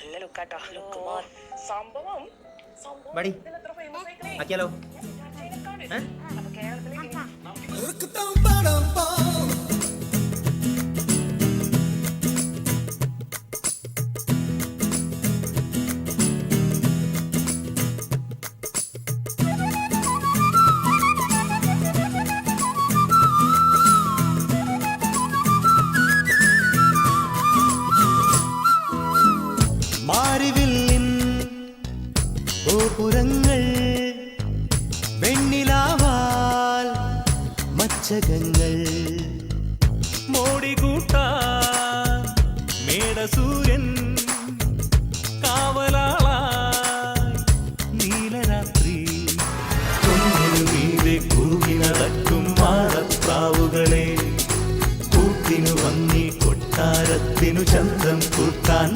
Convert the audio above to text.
നല്ല ലുക്കാട്ടോ. സംഭവം ബടി ആക്കിയാലോ? മാരിവില്ലിൻ ഗോപുരങ്ങൾ, വെണ്ണിലാവാൽ മച്ചകങ്ങൾ, മോടികൂട്ടാൻ മേടസൂര്യൻ, കാവലാളായി നീലരാത്രി, കുന്നിനു മീതെ കൂകി നടക്കും മാറപ്രാവുകളെ, കൂട്ടിനു വന്നി കൊട്ടാരത്തിനു ചന്തം കൂട്ടാൻ